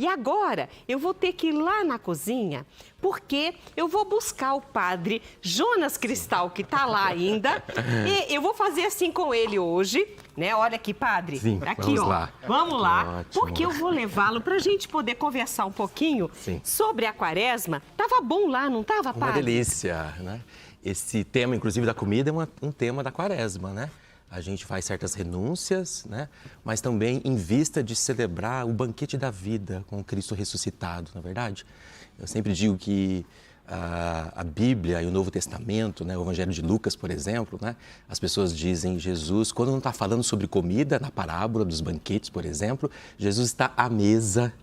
E agora eu vou ter que ir lá na cozinha, porque eu vou buscar o padre Jonas Cristal, que está lá ainda. E eu vou fazer assim com ele hoje, né? Olha aqui, padre. Sim, aqui, vamos ó. lá. Vamos lá, Ótimo. porque eu vou levá-lo para a gente poder conversar um pouquinho Sim. sobre a quaresma. Tava bom lá, não tava, padre? Uma delícia, né? Esse tema, inclusive, da comida é um tema da quaresma, né? A gente faz certas renúncias, né? Mas também em vista de celebrar o banquete da vida com Cristo ressuscitado, não é verdade? Eu sempre digo que a Bíblia e o Novo Testamento, né? O Evangelho de Lucas, por exemplo, né? As pessoas dizem Jesus, quando não está falando sobre comida, na parábola dos banquetes, por exemplo, Jesus está à mesa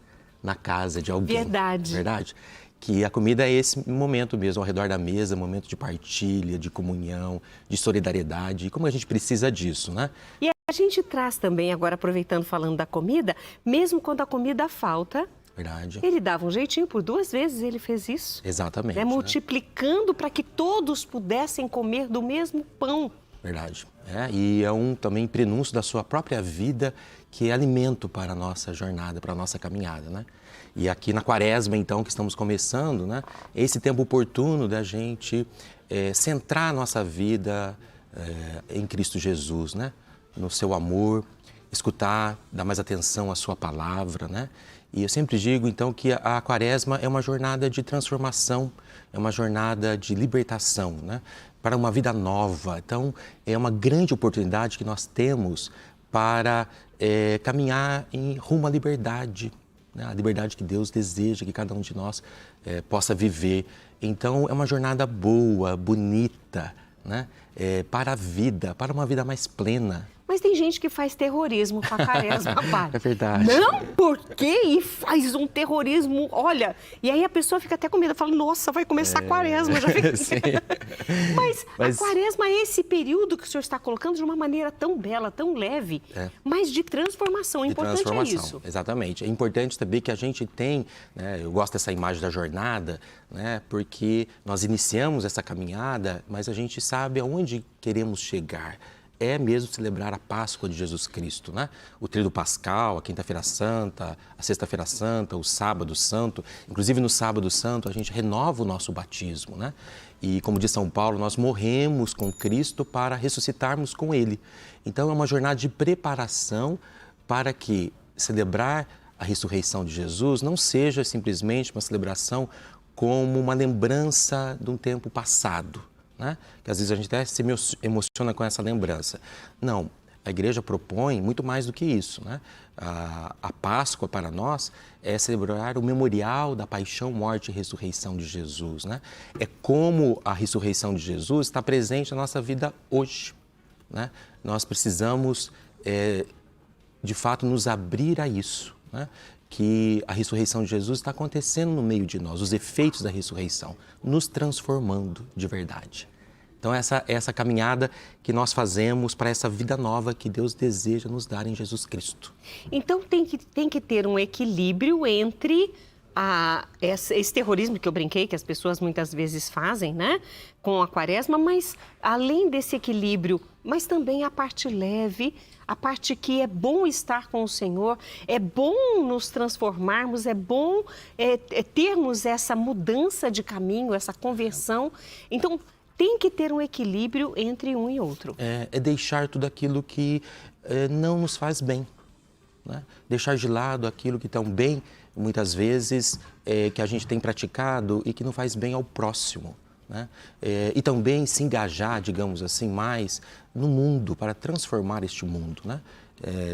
na casa de alguém. Verdade. Verdade? Que a comida é esse momento mesmo, ao redor da mesa, momento de partilha, de comunhão, de solidariedade. E como a gente precisa disso, né? E a gente traz também, agora aproveitando falando da comida, mesmo quando a comida falta, Verdade. ele dava um jeitinho, por 2 vezes ele fez isso. Exatamente. Né? Multiplicando para que todos pudessem comer do mesmo pão. Verdade. E é também prenúncio da sua própria vida, que é alimento para a nossa jornada, para a nossa caminhada, né? E aqui na quaresma, então, que estamos começando, né? Esse tempo oportuno da gente centrar a nossa vida em Cristo Jesus, né? No seu amor, escutar, dar mais atenção à sua palavra, né? E eu sempre digo, então, que a quaresma é uma jornada de transformação, é uma jornada de libertação, né? Para uma vida nova. Então, é uma grande oportunidade que nós temos para caminhar rumo à liberdade, né? A liberdade que Deus deseja que cada um de nós possa viver. Então, é uma jornada boa, bonita, né? Para a vida, para uma vida mais plena. Mas tem gente que faz terrorismo com a quaresma, padre. É verdade. Não, por quê? E faz um terrorismo, olha. E aí a pessoa fica até com medo, fala, nossa, vai começar a quaresma. Já fica... Sim. Mas a quaresma é esse período que o senhor está colocando de uma maneira tão bela, tão leve, mas de transformação. O importante é isso. Exatamente. É importante também que a gente tem, né, eu gosto dessa imagem da jornada, né, porque nós iniciamos essa caminhada, mas a gente sabe aonde queremos chegar. É mesmo celebrar a Páscoa de Jesus Cristo, né? O Tríduo Pascal, a Quinta-feira Santa, a Sexta-feira Santa, o Sábado Santo. Inclusive, no Sábado Santo, a gente renova o nosso batismo, né? E, como diz São Paulo, nós morremos com Cristo para ressuscitarmos com Ele. Então, é uma jornada de preparação para que celebrar a ressurreição de Jesus não seja simplesmente uma celebração como uma lembrança de um tempo passado, né? Que às vezes a gente até se emociona com essa lembrança. Não, a igreja propõe muito mais do que isso, né? A Páscoa para nós é celebrar o memorial da paixão, morte e ressurreição de Jesus, né? É como a ressurreição de Jesus está presente na nossa vida hoje, né? Nós precisamos, de fato, nos abrir a isso, né? Que a ressurreição de Jesus está acontecendo no meio de nós, os efeitos da ressurreição, nos transformando de verdade. Então, essa caminhada que nós fazemos para essa vida nova que Deus deseja nos dar em Jesus Cristo. Então, tem que ter um equilíbrio entre esse terrorismo que eu brinquei, que as pessoas muitas vezes fazem, né, com a quaresma, mas além desse equilíbrio, mas também a parte leve, a parte que é bom estar com o Senhor, é bom nos transformarmos, é bom termos essa mudança de caminho, essa conversão. Então, tem que ter um equilíbrio entre um e outro. É deixar tudo aquilo que não nos faz bem, né? Deixar de lado aquilo que também, muitas vezes, que a gente tem praticado e que não faz bem ao próximo, né? E também se engajar, digamos assim, mais no mundo, para transformar este mundo, né?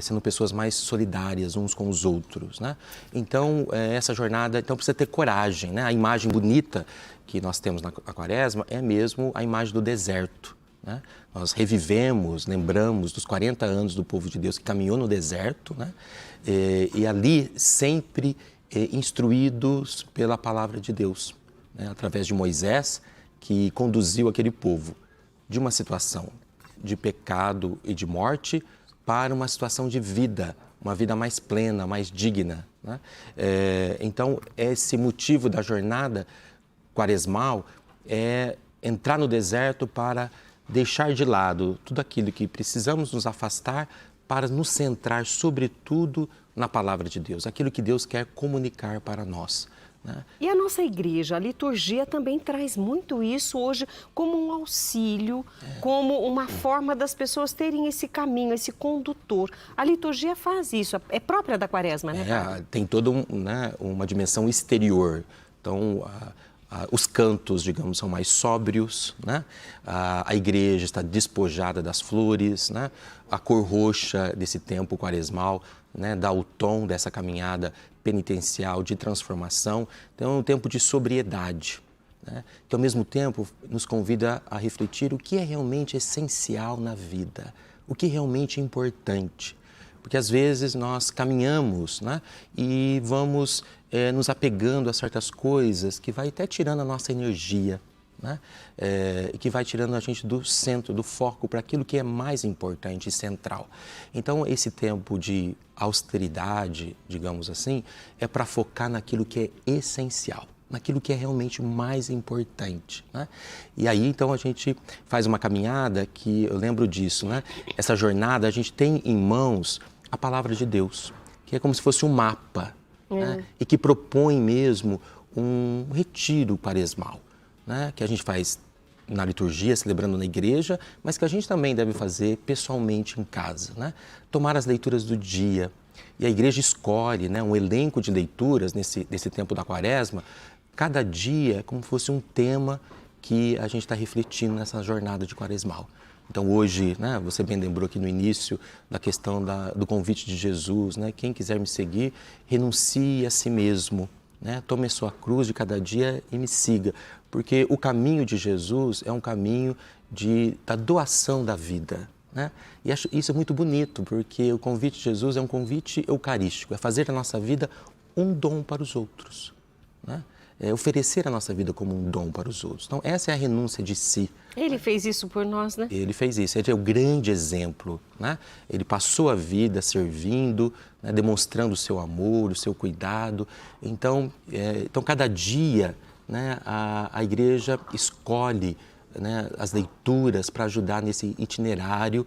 Sendo pessoas mais solidárias uns com os outros, né? Então, essa jornada precisa ter coragem, né? A imagem bonita que nós temos na quaresma é mesmo a imagem do deserto, né? Nós revivemos, lembramos dos 40 anos do povo de Deus que caminhou no deserto, né? E ali sempre instruídos pela palavra de Deus, né? Através de Moisés, que conduziu aquele povo de uma situação de pecado e de morte para uma situação de vida, uma vida mais plena, mais digna, né? Então, esse motivo da jornada quaresmal é entrar no deserto para deixar de lado tudo aquilo que precisamos nos afastar para nos centrar, sobretudo, na palavra de Deus, aquilo que Deus quer comunicar para nós, né? E a nossa igreja, a liturgia também traz muito isso hoje como um auxílio, como uma forma das pessoas terem esse caminho, esse condutor. A liturgia faz isso, é própria da Quaresma, né, padre? Tem toda uma dimensão exterior. Então, os cantos, digamos, são mais sóbrios, né? A igreja está despojada das flores, né? A cor roxa desse tempo quaresmal, né, dá o tom dessa caminhada penitencial de transformação. Então, é um tempo de sobriedade, né, que ao mesmo tempo nos convida a refletir o que é realmente essencial na vida, o que realmente é importante. Porque às vezes nós caminhamos, né, e vamos nos apegando a certas coisas que vai até tirando a nossa energia, né, que vai tirando a gente do centro, do foco para aquilo que é mais importante e central. Então, esse tempo de austeridade, digamos assim, é para focar naquilo que é essencial, naquilo que é realmente mais importante, né? E aí, então, a gente faz uma caminhada que eu lembro disso, né? Essa jornada, a gente tem em mãos a palavra de Deus, que é como se fosse um mapa, né? E que propõe mesmo um retiro quaresmal, né? Que a gente faz na liturgia, celebrando na igreja, mas que a gente também deve fazer pessoalmente em casa, né? Tomar as leituras do dia. E a igreja escolhe, né, um elenco de leituras nesse tempo da Quaresma. Cada dia é como se fosse um tema que a gente está refletindo nessa jornada de quaresmal. Então hoje, né, você bem lembrou aqui no início da questão do convite de Jesus, né? Quem quiser me seguir, renuncie a si mesmo, né? Tome a sua cruz de cada dia e me siga. Porque o caminho de Jesus é um caminho da doação da vida, né? E acho isso é muito bonito, porque o convite de Jesus é um convite eucarístico, é fazer da nossa vida um dom para os outros, né? É oferecer a nossa vida como um dom para os outros. Então, essa é a renúncia de si. Ele fez isso por nós, né? Ele fez isso, ele é o grande exemplo, né? Ele passou a vida servindo, né, demonstrando o seu amor, o seu cuidado. Então cada dia, né, a igreja escolhe, né, as leituras para ajudar nesse itinerário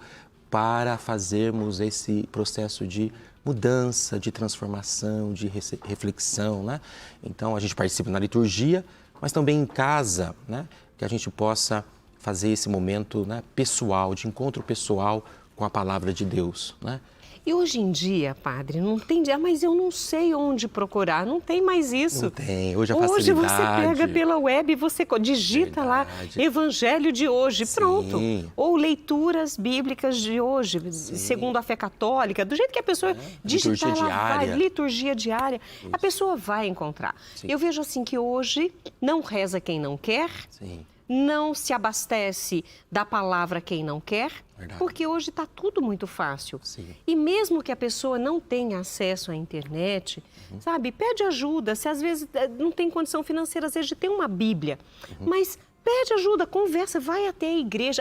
para fazermos esse processo de mudança, de transformação, de reflexão, né? Então, a gente participa na liturgia, mas também em casa, né, que a gente possa fazer esse momento, né, pessoal, de encontro pessoal com a palavra de Deus, né? E hoje em dia, padre, não tem dia, mas eu não sei onde procurar, não tem mais isso. Não tem, hoje a facilidade. Hoje você pega pela web, você digita lá, Evangelho de hoje, Sim. Pronto. Ou leituras bíblicas de hoje, Sim. segundo a fé católica, do jeito que a pessoa digitar liturgia lá, diária. Liturgia diária, Isso. A pessoa vai encontrar. Sim. Eu vejo assim que hoje não reza quem não quer. Sim. Não se abastece da palavra quem não quer, Verdade. Porque hoje está tudo muito fácil. Sim. E mesmo que a pessoa não tenha acesso à internet, sabe, pede ajuda, se às vezes não tem condição financeira, às vezes de ter uma Bíblia, mas pede ajuda, conversa, vai até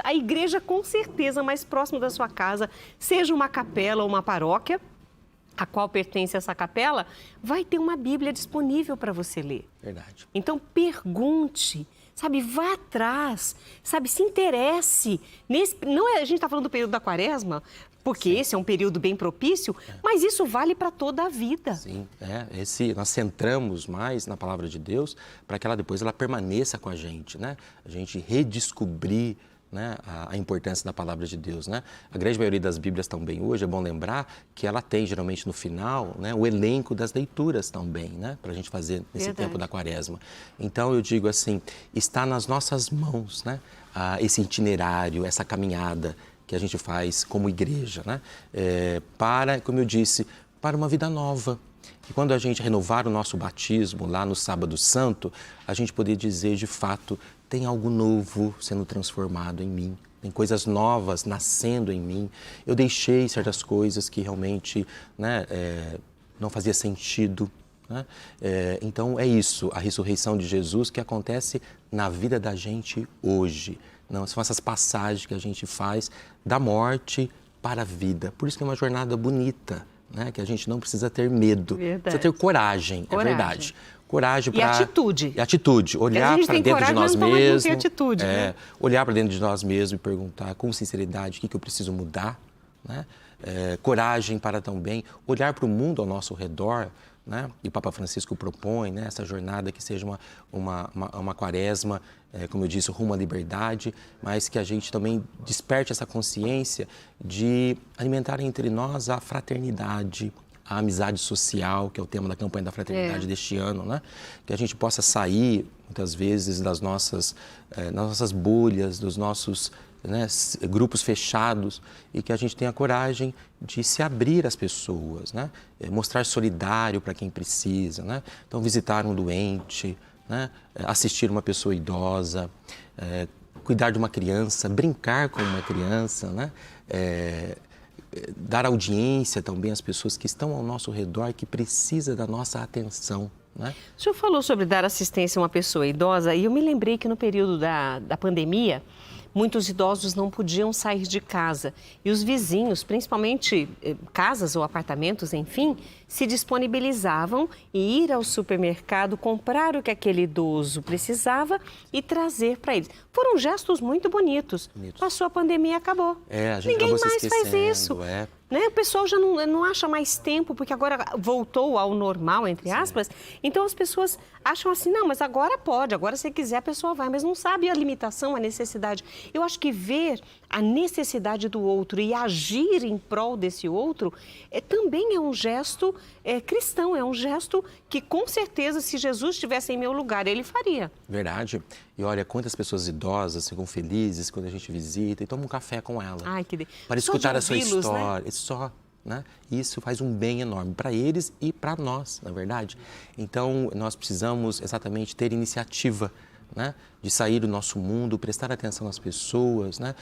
a igreja com certeza mais próximo da sua casa, seja uma capela ou uma paróquia, a qual pertence essa capela, vai ter uma Bíblia disponível para você ler. Verdade. Então pergunte, sabe, vá atrás, sabe, se interesse. A gente está falando do período da Quaresma, porque Sim. esse é um período bem propício, mas isso vale para toda a vida. Sim, nós centramos mais na palavra de Deus para que ela depois permaneça com a gente, né? A gente redescobrir, né, a importância da palavra de Deus, né? A grande maioria das Bíblias também hoje, é bom lembrar que ela tem geralmente no final, né, o elenco das leituras também, né, para a gente fazer nesse Verdade. tempo da Quaresma. Então eu digo assim, está nas nossas mãos, né, esse itinerário, essa caminhada que a gente faz como igreja, né, para, como eu disse, para uma vida nova. E quando a gente renovar o nosso batismo lá no Sábado Santo, a gente poder dizer de fato, tem algo novo sendo transformado em mim, tem coisas novas nascendo em mim. Eu deixei certas coisas que realmente, né, não fazia sentido, né? Então é isso, a ressurreição de Jesus que acontece na vida da gente hoje. Não, são essas passagens que a gente faz da morte para a vida. Por isso que é uma jornada bonita, né? Que a gente não precisa ter medo, Verdade. precisa ter coragem, é verdade. Coragem para... E atitude. E atitude, olhar para dentro de nós mesmos. Tem atitude, né? Olhar para dentro de nós mesmos e perguntar com sinceridade o que eu preciso mudar, né? coragem para também olhar para o mundo ao nosso redor, né? E o Papa Francisco propõe, né, essa jornada que seja uma quaresma, como eu disse, rumo à liberdade, mas que a gente também desperte essa consciência de alimentar entre nós a fraternidade, a amizade social, que é o tema da campanha da fraternidade deste ano, né? Que a gente possa sair, muitas vezes, das nossas bolhas, dos nossos, né, grupos fechados, e que a gente tenha coragem de se abrir às pessoas, né? Mostrar solidário para quem precisa, né? Então, visitar um doente, né? Assistir uma pessoa idosa, cuidar de uma criança, brincar com uma criança, né? Dar audiência também às pessoas que estão ao nosso redor, que precisam da nossa atenção, né? O senhor falou sobre dar assistência a uma pessoa idosa e eu me lembrei que no período da pandemia, muitos idosos não podiam sair de casa e os vizinhos, principalmente casas ou apartamentos, enfim, se disponibilizavam em ir ao supermercado, comprar o que aquele idoso precisava e trazer para eles. Foram gestos muito bonitos. Passou a pandemia e acabou. A gente Ninguém acabou se mais faz esquecendo, isso. Né? O pessoal já não acha mais tempo, porque agora voltou ao normal, entre aspas. Então as pessoas acham assim, não, mas agora pode, agora se quiser a pessoa vai, mas não sabe a limitação, a necessidade. Eu acho que ver a necessidade do outro e agir em prol desse outro também é um gesto cristão, é um gesto que com certeza se Jesus estivesse em meu lugar, ele faria. Verdade. E olha, quantas pessoas idosas ficam felizes quando a gente visita e toma um café com ela. Ai, para escutar a sua história. Né? Só, né? Isso faz um bem enorme para eles e para nós, na verdade. Então, nós precisamos exatamente ter iniciativa, né? De sair do nosso mundo, prestar atenção nas pessoas, né?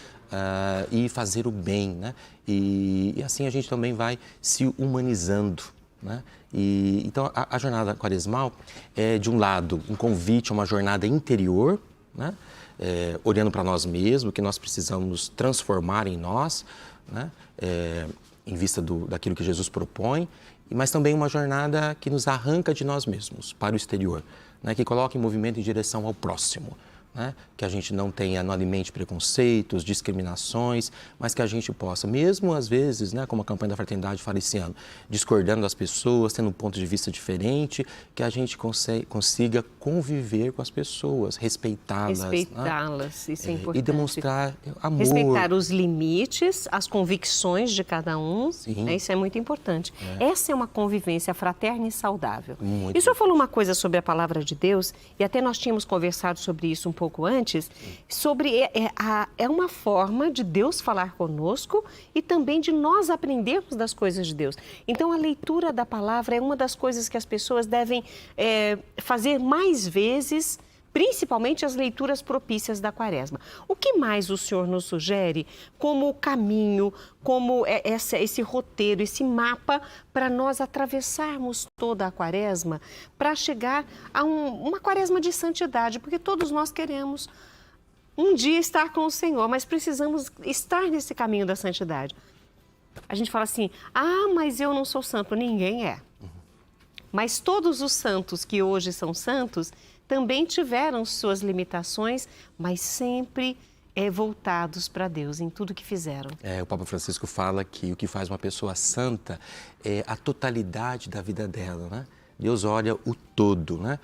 E fazer o bem, né? E assim a gente também vai se humanizando, né? Então, a jornada quaresmal é, de um lado, um convite a uma jornada interior, né? Olhando para nós mesmos, que nós precisamos transformar em nós, né? Em vista daquilo que Jesus propõe, mas também uma jornada que nos arranca de nós mesmos para o exterior, né? Que coloca em movimento em direção ao próximo. Né? Que a gente não alimente preconceitos, discriminações, mas que a gente possa, mesmo às vezes, né, como a campanha da fraternidade fala esse ano, discordando das pessoas, tendo um ponto de vista diferente, que a gente consiga conviver com as pessoas, respeitá-las. Respeitá-las, né? Isso é importante. E demonstrar amor. Respeitar os limites, as convicções de cada um, Sim. Isso é muito importante. Essa é uma convivência fraterna e saudável. Muito E o senhor falou uma coisa sobre a palavra de Deus, e até nós tínhamos conversado sobre isso um pouco antes, sobre uma forma de Deus falar conosco e também de nós aprendermos das coisas de Deus. Então, a leitura da palavra é uma das coisas que as pessoas devem fazer mais vezes, principalmente as leituras propícias da Quaresma. O que mais o senhor nos sugere como caminho, como esse roteiro, esse mapa para nós atravessarmos toda a Quaresma, para chegar a uma Quaresma de santidade? Porque todos nós queremos um dia estar com o Senhor, mas precisamos estar nesse caminho da santidade. A gente fala assim, mas eu não sou santo. Ninguém é. Mas todos os santos que hoje são santos também tiveram suas limitações, mas sempre voltados para Deus em tudo que fizeram. O Papa Francisco fala que o que faz uma pessoa santa é a totalidade da vida dela, né? Deus olha o todo, né?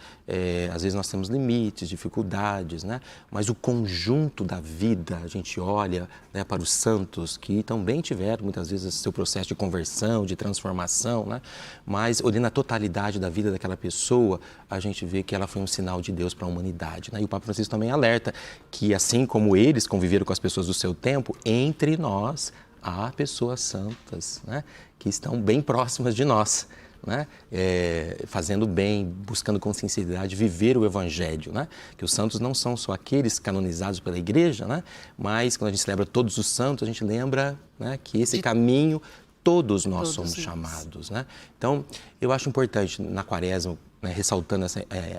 Às vezes nós temos limites, dificuldades, né? Mas o conjunto da vida, a gente olha, né, para os santos que também tiveram muitas vezes seu processo de conversão, de transformação, né? Mas olhando a totalidade da vida daquela pessoa, a gente vê que ela foi um sinal de Deus para a humanidade, né? E o Papa Francisco também alerta que assim como eles conviveram com as pessoas do seu tempo, entre nós há pessoas santas, né? Que estão bem próximas de nós. Né? Fazendo bem, buscando com sinceridade viver o Evangelho, né? Que os santos não são só aqueles canonizados pela Igreja, né? Mas quando a gente celebra todos os santos, a gente lembra, né, que esse caminho todos nós somos chamados, né? Então, eu acho importante na Quaresma, né, ressaltando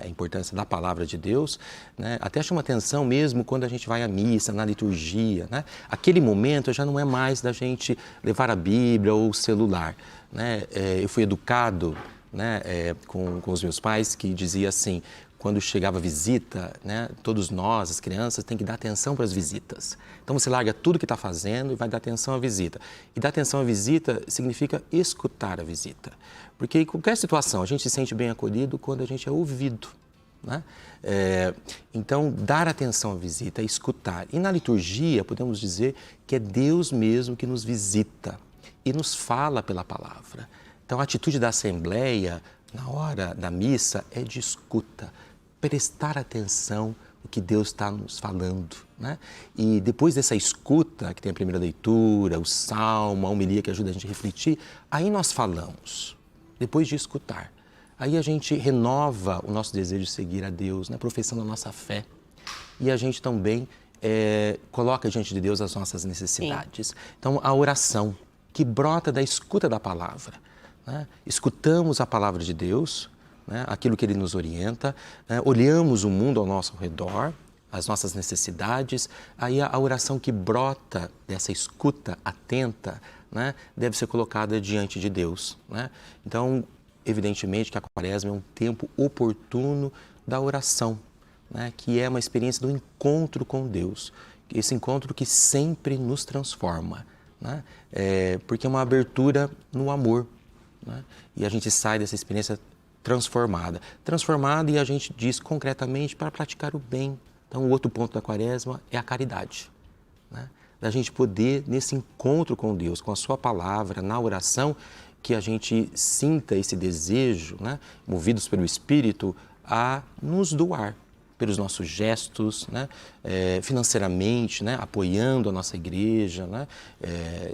a importância da palavra de Deus, né? Até chama atenção mesmo quando a gente vai à missa, na liturgia, né? Aquele momento já não é mais da gente levar a Bíblia ou o celular, né? Eu fui educado né, com os meus pais, que dizia assim, quando chegava visita, né, todos nós, as crianças, tem que dar atenção para as visitas. Então você larga tudo que está fazendo e vai dar atenção à visita. E dar atenção à visita significa escutar a visita. Porque em qualquer situação, a gente se sente bem acolhido quando a gente é ouvido, né? Então, dar atenção à visita é escutar. E na liturgia, podemos dizer que é Deus mesmo que nos visita e nos fala pela palavra. Então, a atitude da Assembleia, na hora da missa, é de escuta, prestar atenção no que Deus está nos falando, né? E depois dessa escuta, que tem a primeira leitura, o salmo, a homilia que ajuda a gente a refletir, aí nós falamos, depois de escutar. Aí a gente renova o nosso desejo de seguir a Deus, né? Professando a nossa fé. E a gente também coloca diante de Deus as nossas necessidades. Sim. Então, a oração que brota da escuta da palavra, né? Escutamos a palavra de Deus, né? Aquilo que Ele nos orienta, né? Olhamos o mundo ao nosso redor, as nossas necessidades, aí a oração que brota dessa escuta atenta, né? Deve ser colocada diante de Deus, né? Então, evidentemente que a Quaresma é um tempo oportuno da oração, né? Que é uma experiência do encontro com Deus, esse encontro que sempre nos transforma, né? Porque é uma abertura no amor, né? E a gente sai dessa experiência transformada e a gente diz concretamente para praticar o bem. Então, o outro ponto da Quaresma é a caridade, né? Da gente poder, nesse encontro com Deus, com a sua palavra, na oração, que a gente sinta esse desejo, né, movidos pelo Espírito, a nos doar pelos nossos gestos, né, financeiramente, né, apoiando a nossa igreja, né,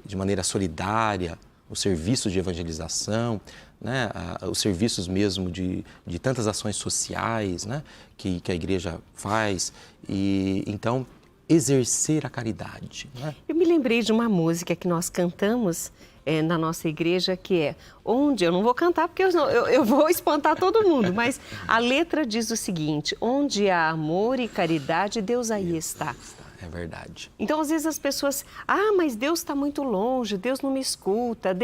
de maneira solidária, os serviços de evangelização, né, os serviços mesmo de tantas ações sociais, né, que a igreja faz. E então, exercer a caridade, né? Eu me lembrei de uma música que nós cantamos na nossa igreja, que é onde, eu não vou cantar porque eu vou espantar todo mundo, mas a letra diz o seguinte: onde há amor e caridade, Deus aí está. É verdade. Então, às vezes as pessoas, mas Deus está muito longe, Deus não me escuta,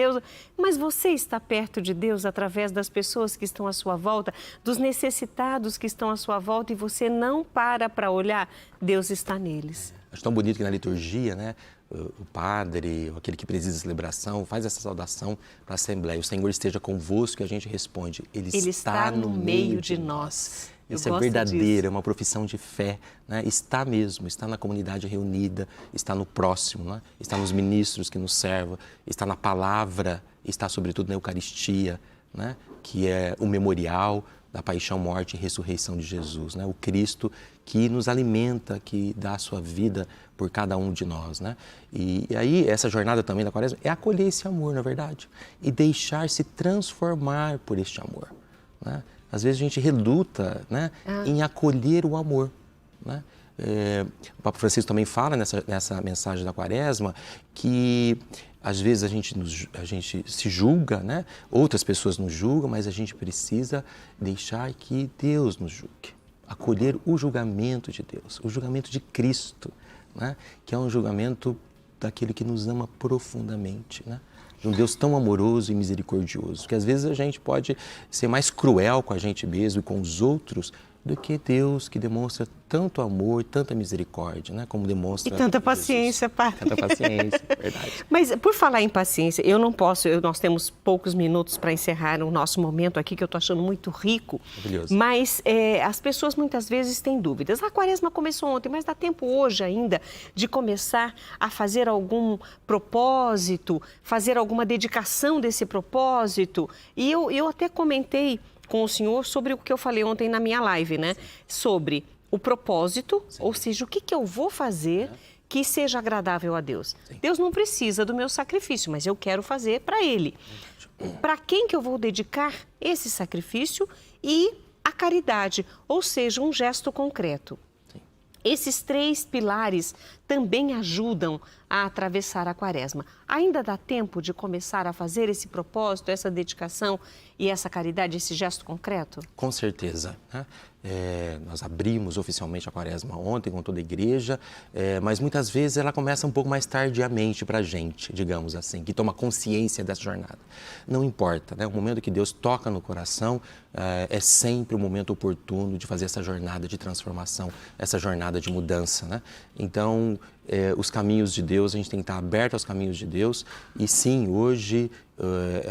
Mas você está perto de Deus através das pessoas que estão à sua volta, dos necessitados que estão à sua volta, e você não para olhar, Deus está neles. Acho tão bonito que na liturgia, né, o padre, ou aquele que preside a celebração, faz essa saudação para a Assembleia. O Senhor esteja convosco, e a gente responde, Ele está no meio de nós. Isso é verdadeiro, é uma profissão de fé, né? Está mesmo, está na comunidade reunida, está no próximo, né? Está nos ministros que nos servam, está na palavra, está sobretudo na Eucaristia, né? Que é o memorial da paixão, morte e ressurreição de Jesus, né? O Cristo que nos alimenta, que dá a sua vida por cada um de nós, né? E aí, essa jornada também da Quaresma é acolher esse amor, na verdade, e deixar-se transformar por este amor, né? Às vezes a gente reluta, né, em acolher o amor, né? O Papa Francisco também fala nessa mensagem da Quaresma que às vezes a gente se julga, né? Outras pessoas nos julgam, mas a gente precisa deixar que Deus nos julgue, acolher o julgamento de Deus, o julgamento de Cristo, né? Que é um julgamento daquele que nos ama profundamente, né? De um Deus tão amoroso e misericordioso, que às vezes a gente pode ser mais cruel com a gente mesmo e com os outros do que Deus, que demonstra tanto amor, tanta misericórdia, né? Como demonstra... E tanta paciência, Padre. Tanta paciência, verdade. Mas, por falar em paciência, eu não posso, nós temos poucos minutos para encerrar o nosso momento aqui, que eu estou achando muito rico. Maravilhoso. Mas as pessoas muitas vezes têm dúvidas. A Quaresma começou ontem, mas dá tempo hoje ainda de começar a fazer algum propósito, fazer alguma dedicação desse propósito. E eu até comentei com o senhor sobre o que eu falei ontem na minha live, né? Sim. Sobre o propósito, sim, ou seja, o que eu vou fazer que seja agradável a Deus. Sim. Deus não precisa do meu sacrifício, mas eu quero fazer para Ele. Para quem que eu vou dedicar esse sacrifício e a caridade, ou seja, um gesto concreto. Sim. Esses três pilares também ajudam a atravessar a quaresma. Ainda dá tempo de começar a fazer esse propósito, essa dedicação e essa caridade, esse gesto concreto? Com certeza, né? Nós abrimos oficialmente a quaresma ontem com toda a igreja, mas muitas vezes ela começa um pouco mais tardiamente para a gente, digamos assim, que toma consciência dessa jornada. Não importa, né? O momento que Deus toca no coração é sempre o momento oportuno de fazer essa jornada de transformação, essa jornada de mudança, né? Então, os caminhos de Deus, a gente tem que estar aberto aos caminhos de Deus e sim, hoje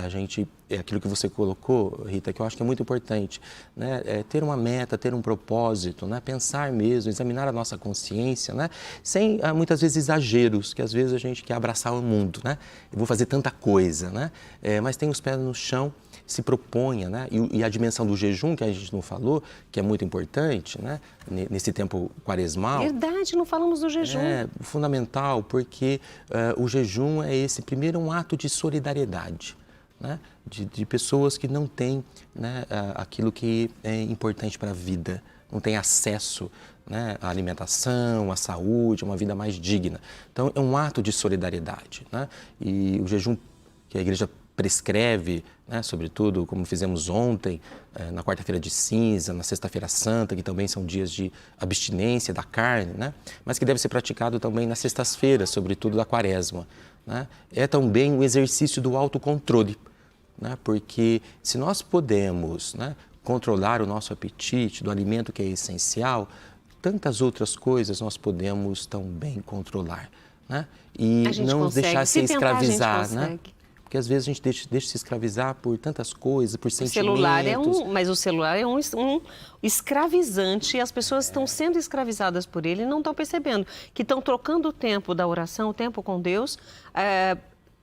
a gente, aquilo que você colocou, Rita, que eu acho que é muito importante, né? Ter uma meta, ter um propósito, né? Pensar mesmo, examinar a nossa consciência, né? Sem muitas vezes exageros, que às vezes a gente quer abraçar o mundo, né? Eu vou fazer tanta coisa, né? Mas tem os pés no chão, se proponha, né? E a dimensão do jejum, que a gente não falou, que é muito importante, né? Nesse tempo quaresmal. Verdade, não falamos do jejum. É fundamental, porque o jejum é primeiro, um ato de solidariedade, né? De pessoas que não têm, né, aquilo que é importante para a vida, não têm acesso, né, à alimentação, à saúde, a uma vida mais digna. Então, é um ato de solidariedade, né? E o jejum que a igreja prescreve, né, sobretudo como fizemos ontem, na quarta-feira de cinza, na sexta-feira santa, que também são dias de abstinência da carne, né, mas que deve ser praticado também nas sextas-feiras, sobretudo da quaresma, né, é também um exercício do autocontrole, né, porque se nós podemos, né, controlar o nosso apetite do alimento que é essencial, tantas outras coisas nós podemos também controlar, né, e não deixar se escravizar, né? Porque às vezes a gente deixa se escravizar por tantas coisas, por sentimentos. Mas o celular é um escravizante e as pessoas estão sendo escravizadas por ele e não estão percebendo que estão trocando o tempo da oração, o tempo com Deus,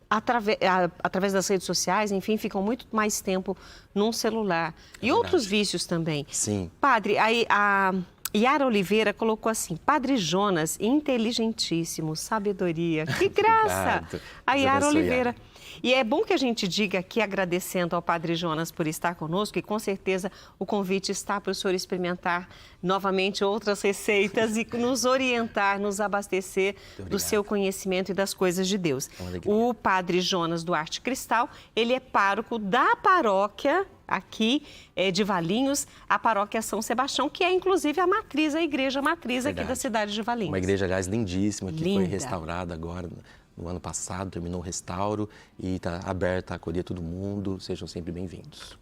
através das redes sociais, enfim, ficam muito mais tempo num celular. E outros vícios também. Sim. Padre, aí a Yara Oliveira colocou assim: Padre Jonas, inteligentíssimo, sabedoria. Que graça! Obrigado. A Yara Abençoe, Oliveira. Yara. E é bom que a gente diga aqui, agradecendo ao Padre Jonas por estar conosco, e com certeza o convite está para o senhor experimentar novamente outras receitas e nos orientar, nos abastecer do seu conhecimento e das coisas de Deus. O Padre Jonas Duarte Cristal, ele é pároco da paróquia aqui de Valinhos, a paróquia São Sebastião, que é inclusive a matriz, a igreja matriz aqui da cidade de Valinhos. Uma igreja, aliás, lindíssima, que Linda. foi restaurada agora no ano passado, terminou o restauro e está aberta a acolher todo mundo. Sejam sempre bem-vindos.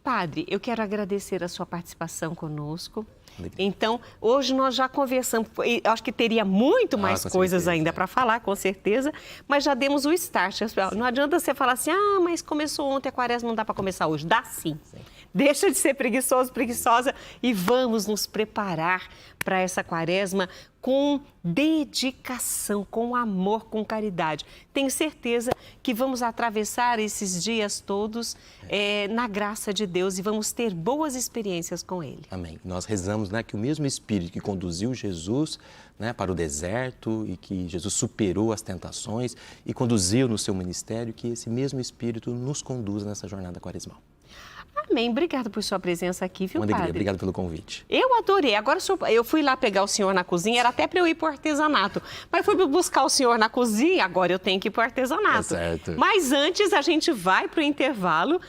Padre, eu quero agradecer a sua participação conosco. Então, hoje nós já conversamos, acho que teria muito mais coisas ainda para falar, com certeza, mas já demos o start. Não adianta você falar assim, mas começou ontem a quaresma, não dá para começar hoje. Dá sim. Deixa de ser preguiçoso, preguiçosa e vamos nos preparar para essa quaresma com dedicação, com amor, com caridade. Tenho certeza que vamos atravessar esses dias todos na graça de Deus e vamos ter boas experiências com Ele. Amém. Nós rezamos, né, que o mesmo Espírito que conduziu Jesus, né, para o deserto e que Jesus superou as tentações e conduziu no seu ministério, que esse mesmo Espírito nos conduza nessa jornada quaresmal. Amém. Obrigada por sua presença aqui, viu, Uma alegria. Padre? Obrigado pelo convite. Eu adorei. Agora, eu fui lá pegar o senhor na cozinha, era até para eu ir para o artesanato. Mas fui buscar o senhor na cozinha, agora eu tenho que ir para o artesanato. É certo. Mas antes, a gente vai para o intervalo